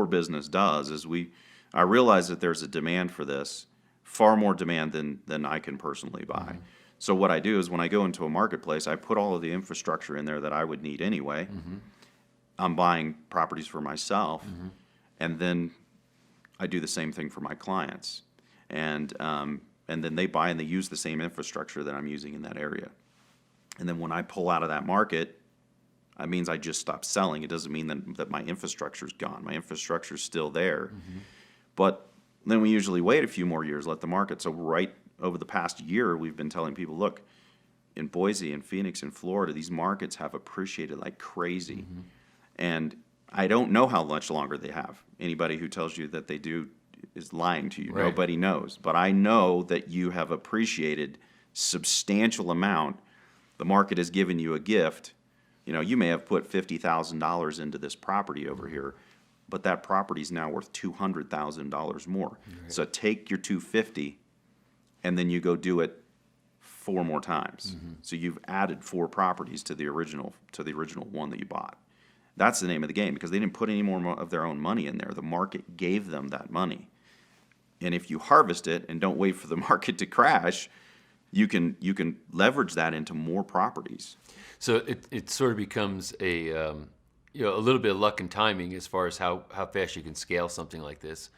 core business does is I realize that there's a demand for this, far more demand than I can personally buy. So what I do is when I go into a marketplace, I put all of the infrastructure in there that I would need anyway. I'm buying properties for myself, and then I do the same thing for my clients. And then they buy and they use the same infrastructure that I'm using in that area. And then when I pull out of that market, that means I just stop selling. It doesn't mean that my infrastructure's gone. My infrastructure's still there. But then we usually wait a few more years, let the market. So right over the past year, we've been telling people, look, in Boise and Phoenix and Florida, these markets have appreciated like crazy. And I don't know how much longer they have. Anybody who tells you that they do is lying to you. Right. Nobody knows. But I know that you have appreciated substantial amount. The market has given you a gift. You may have put $50,000 into this property over here, but that property is now worth $200,000 more. Right. So take your $250,000 and then you go do it 4 more times. So you've added 4 properties to the original one that you bought. That's the name of the game, because they didn't put any more of their own money in there. The market gave them that money. And if you harvest it and don't wait for the market to crash, you can leverage that into more properties. So it sort of becomes a little bit of luck and timing as far as how fast you can scale something like this,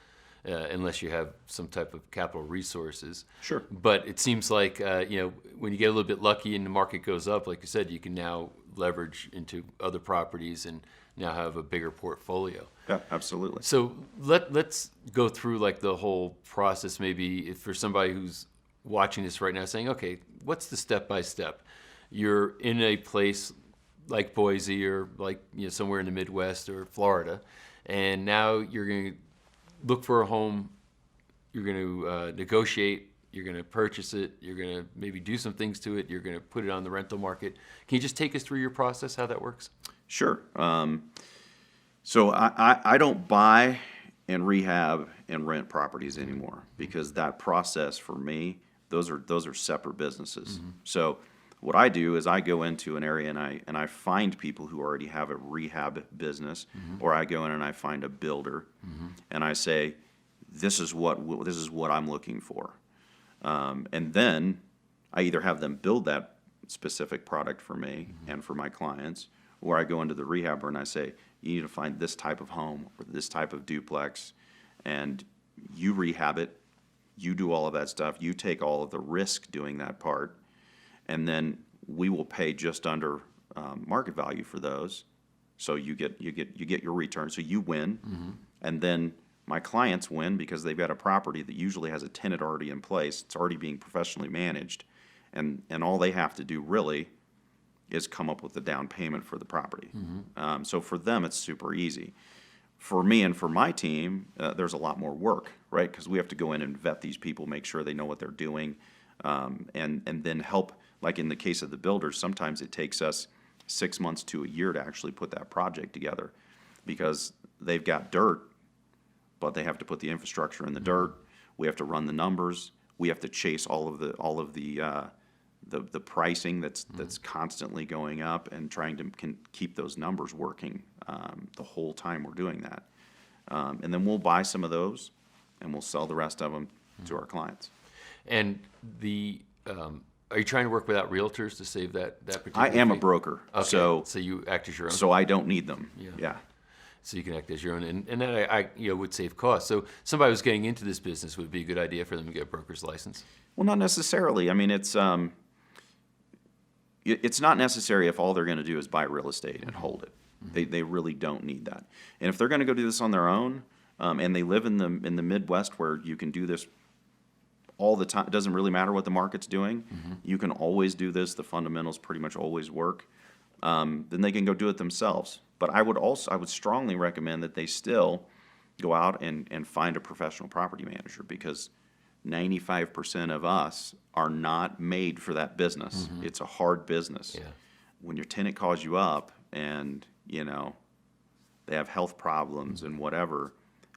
unless you have some type of capital resources. Sure. But it seems like when you get a little bit lucky and the market goes up, like you said, you can now leverage into other properties and now have a bigger portfolio. Yeah, absolutely. So let's go through like the whole process. Maybe if for somebody who's watching this right now, saying, okay, what's the step by step? You're in a place like Boise or like somewhere in the Midwest or Florida, and now you're going to look for a home. You're going to negotiate. You're going to purchase it. You're going to maybe do some things to it. You're going to put it on the rental market. Can you just take us through your process, how that works? Sure. So I don't buy and rehab and rent properties anymore, because that process for me, those are separate businesses. So what I do is I go into an area and I find people who already have a rehab business, or I go in and I find a builder, and I say, this is what I'm looking for, and then I either have them build that specific product for me and for my clients, or I go into the rehabber and I say, you need to find this type of home or this type of duplex, and you rehab it, you do all of that stuff, you take all of the risk doing that part, and then we will pay just under market value for those. So you get your return. So you win, and then my clients win because they've got a property that usually has a tenant already in place. It's already being professionally managed, and all they have to do really is come up with the down payment for the property. So for them, it's super easy. For me and for my team, there's a lot more work, right? Because we have to go in and vet these people, make sure they know what they're doing, and then help. Like in the case of the builders, sometimes it takes us 6 months to a year to actually put that project together, because they've got dirt, but they have to put the infrastructure in the dirt. We have to run the numbers. We have to chase all of the pricing that's constantly going up, and trying to keep those numbers working the whole time we're doing that. And then we'll buy some of those, and we'll sell the rest of them to our clients. And are you trying to work without realtors to save that particular I am fee? a broker, Okay. so you act as your own. So I don't need them. Yeah. So you can act as your own, and that I would save costs. So somebody who's getting into this business, would it be a good idea for them to get a broker's license? Well, not necessarily. I mean, it's not necessary if all they're going to do is buy real estate and hold it. They really don't need that. And if they're going to go do this on their own, and they live in the Midwest where you can do this all the time, it doesn't really matter what the market's doing. You can always do this. The fundamentals pretty much always work. Then they can go do it themselves. But I would strongly recommend that they still go out and find a professional property manager, because 95% of us are not made for that business. It's a hard business. Yeah. When your tenant calls you up and they have health problems and whatever,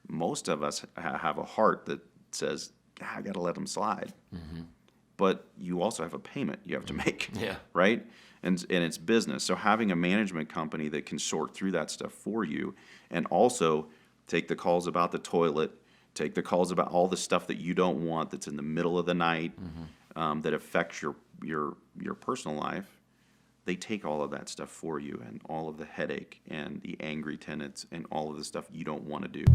most of us have a heart that says, I got to let them slide. But you also have a payment you have to make, right? And it's business. So having a management company that can sort through that stuff for you, and also take the calls about the toilet, take the calls about all the stuff that you don't want that's in the middle of the night, that affects your personal life. They take all of that stuff for you, and all of the headache and the angry tenants and all of the stuff you don't want to do.